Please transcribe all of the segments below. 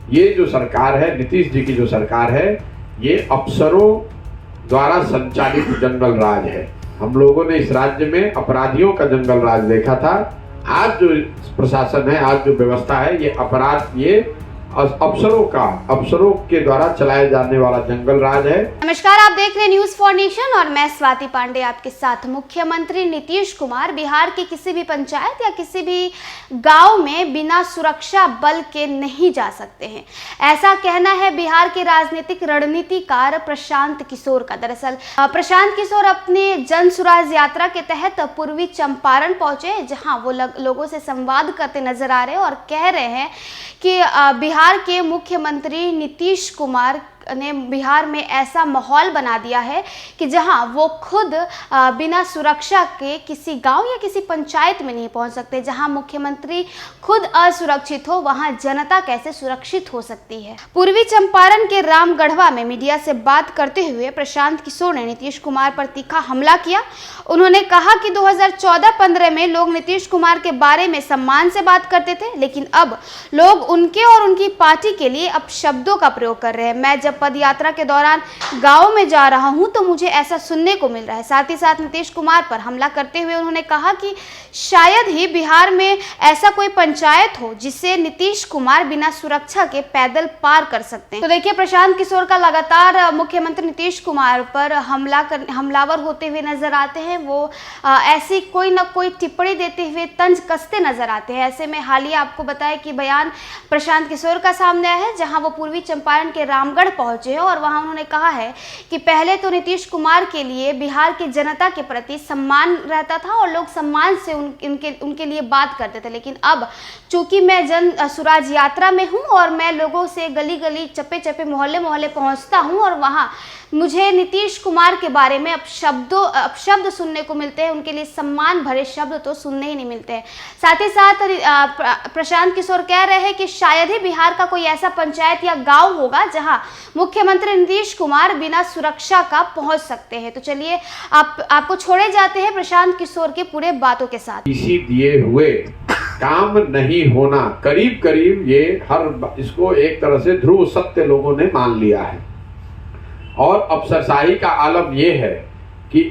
ये जो सरकार है, नीतीश जी की जो सरकार है, ये अफसरों द्वारा संचालित जंगल राज है। हम लोगों ने इस राज्य में अपराधियों का जंगल राज देखा था। आज जो प्रशासन है, आज जो व्यवस्था है, ये अपराध, ये अफसरों के द्वारा चलाए जाने वाला जंगल राज है। नमस्कार, आप देख रहे हैं न्यूज फॉर नेशन और मैं स्वाति पांडे आपके साथ। मुख्यमंत्री नीतीश कुमार बिहार के किसी भी पंचायत या किसी भी गांव में बिना सुरक्षा बल के नहीं जा सकते हैं, ऐसा कहना है बिहार के राजनीतिक रणनीतिकार प्रशांत किशोर का। दरअसल प्रशांत किशोर अपने जन सुराज यात्रा के तहत पूर्वी चंपारण पहुंचे, जहां वो लोगों से संवाद करते नजर आ रहे हैं और कह रहे हैं कि बिहार के मुख्यमंत्री नीतीश कुमार ने बिहार में ऐसा माहौल बना दिया है कि जहां वो खुद बिना सुरक्षा के किसी गांव या किसी पंचायत में नहीं पहुंच सकते। जहां मुख्यमंत्री खुद असुरक्षित हो, वहां जनता कैसे सुरक्षित हो सकती है। पूर्वी चंपारण के रामगढ़वा में मीडिया से बात करते हुए प्रशांत किशोर ने नीतीश कुमार पर तीखा हमला किया। उन्होंने कहा कि 2014-15 में लोग नीतीश कुमार के बारे में सम्मान से बात करते थे, लेकिन अब लोग उनके और उनकी पार्टी के लिए अपशब्दों का प्रयोग कर रहे हैं। मैं जब पद यात्रा के दौरान गांव में जा रहा हूं तो मुझे ऐसा सुनने को मिल रहा है। साथ ही साथ नीतीश कुमार पर हमला करते हुए उन्होंने कहा कि शायद ही बिहार में ऐसा कोई पंचायत हो जिसे नीतीश कुमार बिना सुरक्षा के पैदल पार कर सकते हैं। तो देखिए, प्रशांत किशोर का लगातार मुख्यमंत्री नीतीश कुमार पर हमलावर होते हुए नजर आते हैं। वो ऐसी कोई ना कोई टिप्पणी देते हुए तंज कसते नजर आते हैं। ऐसे में हालिया आपको बताया कि बयान प्रशांत किशोर का सामने आया है, जहां वो पूर्वी चंपारण के रामगढ़ पहुंचे हैं और वहां उन्होंने कहा है कि पहले तो नीतीश कुमार के लिए बिहार की जनता के प्रति सम्मान रहता था और लोग सम्मान से उनके लिए बात करते थे, लेकिन अब चूंकि मैं जन सुराज यात्रा में हूं और मैं लोगों से गली गली, चप्पे चप्पे, मोहल्ले मोहल्ले पहुंचता हूं और वहां मुझे नीतीश कुमार के बारे में अपशब्द सुनने को मिलते हैं। उनके लिए सम्मान भरे शब्द तो सुनने ही नहीं मिलते हैं। साथ ही साथ प्रशांत किशोर कह रहे हैं कि शायद ही बिहार का कोई ऐसा पंचायत या गांव होगा जहां मुख्यमंत्री नीतीश कुमार बिना सुरक्षा का पहुंच सकते हैं। तो चलिए आपको छोड़े जाते हैं प्रशांत किशोर के पूरे बातों के साथ। इसी दिए हुए काम नहीं होना, करीब करीब ये इसको एक तरह से ध्रुव सत्य लोगों ने मान लिया है। और अफसरशाही का आलम यह है कि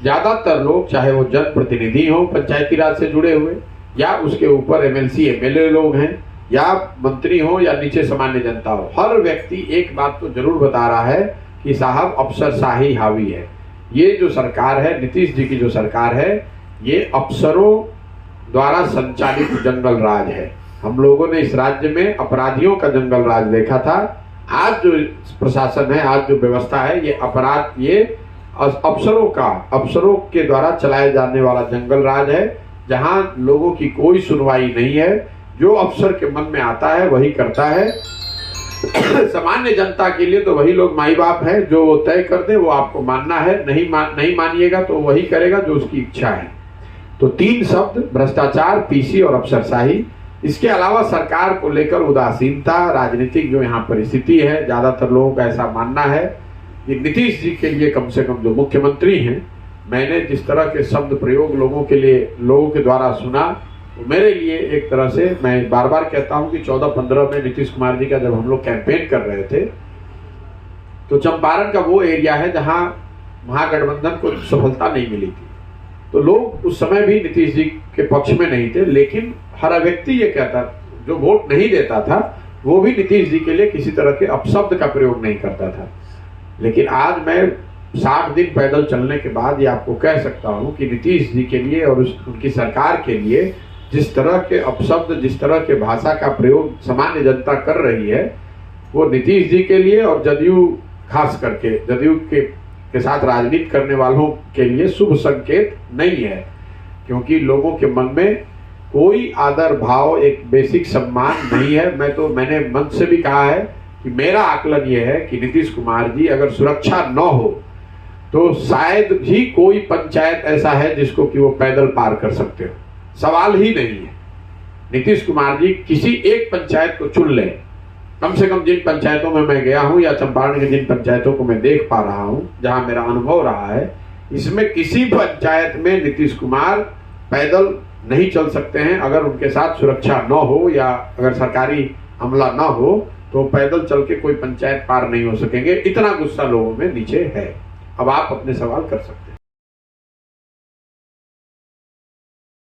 ज्यादातर लोग, चाहे वो जनप्रतिनिधि हो पंचायती राज से जुड़े हुए, या उसके ऊपर एमएलसी एमएलए लोग हैं, या मंत्री हो, या नीचे सामान्य जनता हो, हर व्यक्ति एक बात तो जरूर बता रहा है कि साहब अफसरशाही हावी है। ये जो सरकार है, नीतीश जी की जो सरकार है, ये अफसरों द्वारा संचालित जंगल राज है। हम लोगों ने इस राज्य में अपराधियों का जंगल राज देखा था। आज जो प्रशासन है, आज जो व्यवस्था है, ये अपराध, ये अफसरों के द्वारा चलाए जाने वाला जंगल राज है, जहां लोगों की कोई सुनवाई नहीं है। जो अफसर के मन में आता है वही करता है। सामान्य जनता के लिए तो वही लोग माई बाप है, जो वो तय कर दे वो आपको मानना है, नहीं मानिएगा तो वही करेगा जो उसकी इच्छा है। तो तीन शब्द, भ्रष्टाचार, पीसी और अफसरशाही। इसके अलावा सरकार को लेकर उदासीनता, राजनीतिक जो यहाँ परिस्थिति है, ज्यादातर लोगों का ऐसा मानना है कि नीतीश जी के लिए, कम से कम जो मुख्यमंत्री हैं, मैंने जिस तरह के शब्द प्रयोग लोगों के द्वारा सुना, तो मेरे लिए एक तरह से, मैं बार बार कहता हूं कि 14-15 में नीतीश कुमार जी का जब हम लोग कैंपेन कर रहे थे, तो चंपारण का वो एरिया है जहां महागठबंधन को सफलता नहीं मिली थी। तो लोग उस समय भी नीतीश जी के पक्ष में नहीं थे, लेकिन हर व्यक्ति ये कहता, जो वोट नहीं देता था, वो भी नीतीश जी के लिए किसी तरह के अपशब्द का प्रयोग नहीं करता था। लेकिन आज मैं 60 दिन पैदल चलने के बाद ये आपको कह सकता हूं कि नीतीश जी के लिए और उनकी सरकार के लिए जिस तरह के अपशब्द, जिस तरह के भाषा का प्रयोग सामान्य जनता कर रही है, वो नीतीश जी के लिए और जदयू, खास करके जदयू के साथ राजनीति करने वालों के लिए शुभ संकेत नहीं है। क्योंकि लोगों के मन में कोई आदर भाव, एक बेसिक सम्मान नहीं है। मैंने मन से भी कहा है कि मेरा आकलन यह है कि नीतीश कुमार जी, अगर सुरक्षा न हो तो शायद ही कोई पंचायत ऐसा है जिसको कि वो पैदल पार कर सकते हो, सवाल ही नहीं है। नीतीश कुमार जी किसी एक पंचायत को चुन लें, कम से कम जिन पंचायतों में मैं गया हूं या चंपारण के जिन पंचायतों को मैं देख पा रहा हूं, जहां मेरा अनुभव रहा है, इसमें किसी पंचायत में नीतीश कुमार पैदल नहीं चल सकते हैं। अगर उनके साथ सुरक्षा न हो या अगर सरकारी हमला न हो तो पैदल चल के कोई पंचायत पार नहीं हो सकेंगे, इतना गुस्सा लोगों में नीचे है। अब आप अपने सवाल कर सकते हैं।